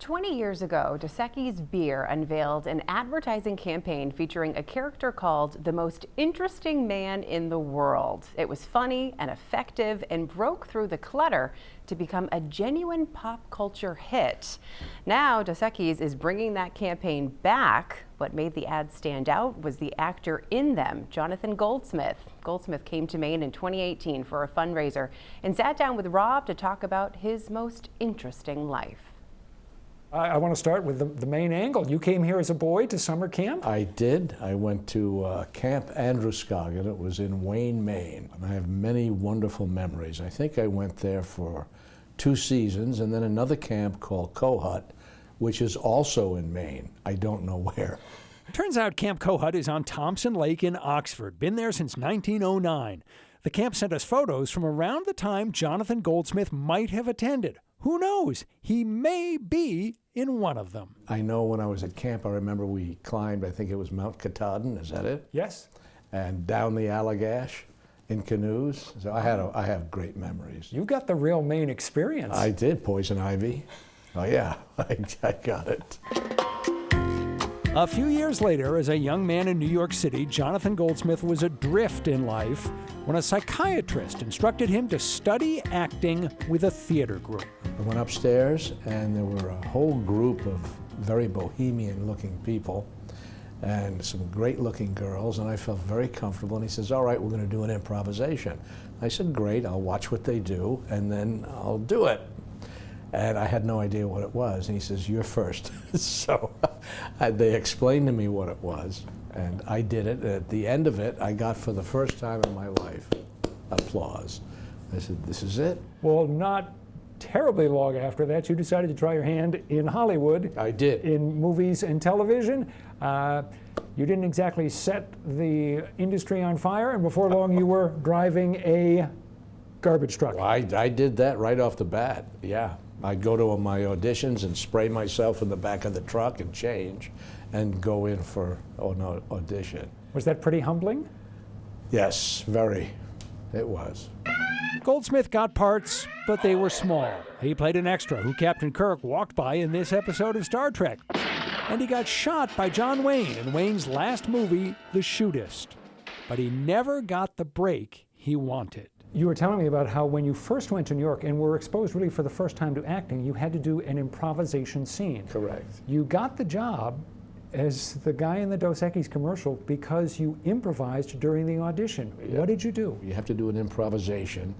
20 years ago, Dos Equis Beer unveiled an advertising campaign featuring a character called the most interesting man in the world. It was funny and effective and broke through the clutter to become a genuine pop culture hit. Now, Dos Equis is bringing that campaign back. What made the ad stand out was the actor in them, Jonathan Goldsmith. Goldsmith came to Maine in 2018 for a fundraiser and sat down with Rob to talk about his most interesting life. I want to start with the main angle. You came here as a boy to summer camp? I did. I went to Camp Androscoggin. It was in Wayne, Maine. And I have many wonderful memories. I think I went there for 2 seasons, and then another camp called Kohut, which is also in Maine. I don't know where. Turns out Camp Kohut is on Thompson Lake in Oxford. Been there since 1909. The camp sent us photos from around the time Jonathan Goldsmith might have attended. Who knows? He may be in one of them. I know when I was at camp, I remember we climbed, I think it was Mount Katahdin, is that it? Yes. And down the Allagash in canoes. So I have great memories. You got the real Maine experience. I did, poison ivy. Oh yeah, I got it. A few years later, as a young man in New York City, Jonathan Goldsmith was adrift in life when a psychiatrist instructed him to study acting with a theater group. I went upstairs, and there were a whole group of very bohemian-looking people and some great-looking girls, and I felt very comfortable. And he says, all right, we're going to do an improvisation. I said, great, I'll watch what they do, and then I'll do it. And I had no idea what it was. And he says, you're first. So they explained to me what it was, and I did it. And at the end of it, I got, for the first time in my life, applause. I said, this is it. Well, not terribly long after that, you decided to try your hand in Hollywood. I did. In movies and television. You didn't exactly set the industry on fire, and before long you were driving a garbage truck. Well, I did that right off the bat, yeah. I'd go to my auditions and spray myself in the back of the truck and change and go in for an audition. Was that pretty humbling? Yes, very. It was. Goldsmith got parts, but they were small. He played an extra who Captain Kirk walked by in this episode of Star Trek. And he got shot by John Wayne in Wayne's last movie, The Shootist. But he never got the break he wanted. You were telling me about how when you first went to New York and were exposed really for the first time to acting, you had to do an improvisation scene. Correct. You got the job as the guy in the Dos Equis commercial because you improvised during the audition. Yeah. What did you do? You have to do an improvisation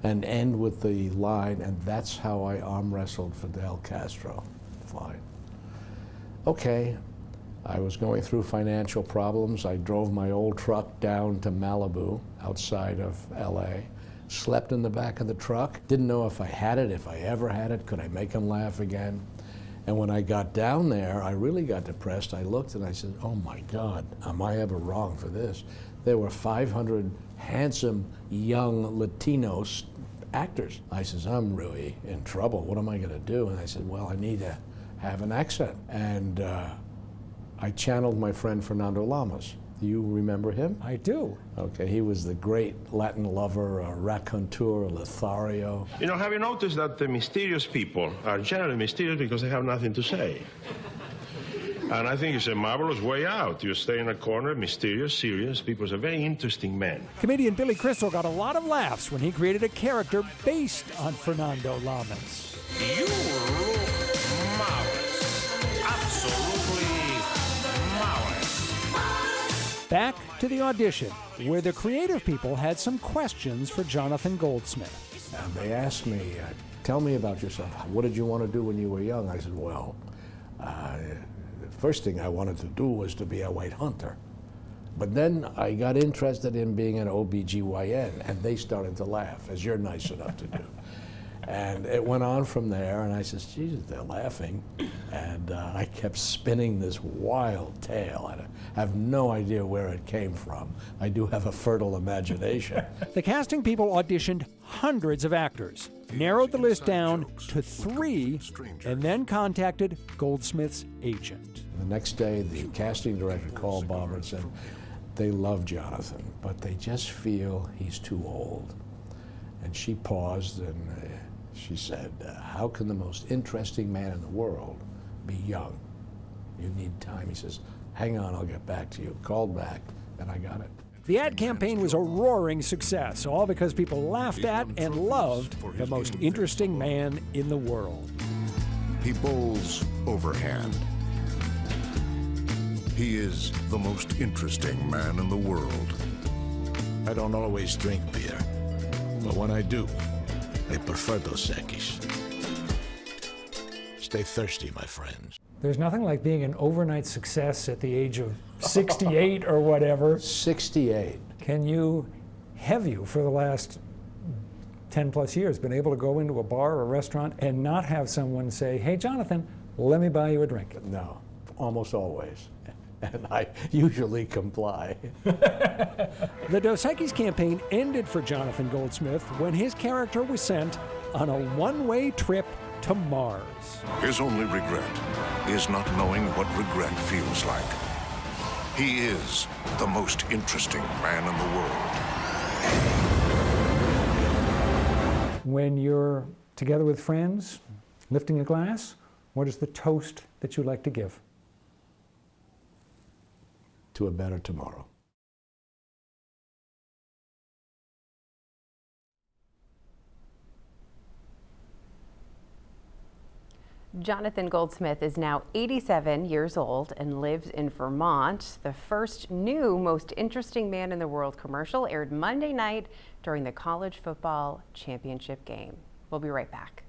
and end with the line, and that's how I arm wrestled Fidel Castro. Fine. Okay. I was going through financial problems. I drove my old truck down to Malibu, outside of LA, slept in the back of the truck, didn't know if I had it, if I ever had it, could I make him laugh again? And when I got down there, I really got depressed. I looked and I said, oh my God, am I ever wrong for this? There were 500 handsome, young Latinos actors. I says, I'm really in trouble. What am I gonna do? And I said, well, I need to have an accent. And I channeled my friend Fernando Lamas. Do you remember him? I do. Okay, he was the great Latin lover, a raconteur, a Lothario. You know, have you noticed that the mysterious people are generally mysterious because they have nothing to say? And I think it's a marvelous way out. You stay in a corner, mysterious, serious. People are very interesting men. Comedian Billy Crystal got a lot of laughs when he created a character based on Fernando Lamas. You look marvelous. Absolutely marvelous. Back to the audition, where the creative people had some questions for Jonathan Goldsmith. And they asked me, tell me about yourself. What did you want to do when you were young? I said, well, the first thing I wanted to do was to be a white hunter. But then I got interested in being an OBGYN, and they started to laugh, as you're nice enough to do. And it went on from there, and I said, Jesus, they're laughing. And I kept spinning this wild tale. I have no idea where it came from. I do have a fertile imagination. The casting people auditioned hundreds of actors, narrowed the list down to 3, and then contacted Goldsmith's agent. The next day, the casting director called Bob and said, they love Jonathan, but they just feel he's too old. And she paused and She said, how can the most interesting man in the world be young? You need time. He says, hang on, I'll get back to you. Called back, and I got it. The ad campaign was a roaring success, all because people laughed at and loved the most interesting man in the world. He bowls overhand. He is the most interesting man in the world. I don't always drink beer, but when I do, I prefer Dos Equis. Stay thirsty, my friends. There's nothing like being an overnight success at the age of 68 or whatever. 68. Have you, for the last 10 plus years, been able to go into a bar or a restaurant and not have someone say, hey, Jonathan, let me buy you a drink? No, almost always. And I usually comply. The Dos Equis campaign ended for Jonathan Goldsmith when his character was sent on a one-way trip to Mars. His only regret is not knowing what regret feels like. He is the most interesting man in the world. When you're together with friends, lifting a glass, what is the toast that you like to give? To a better tomorrow. Jonathan Goldsmith is now 87 years old and lives in Vermont. The first new Most Interesting Man in the World commercial aired Monday night during the college football championship game. We'll be right back.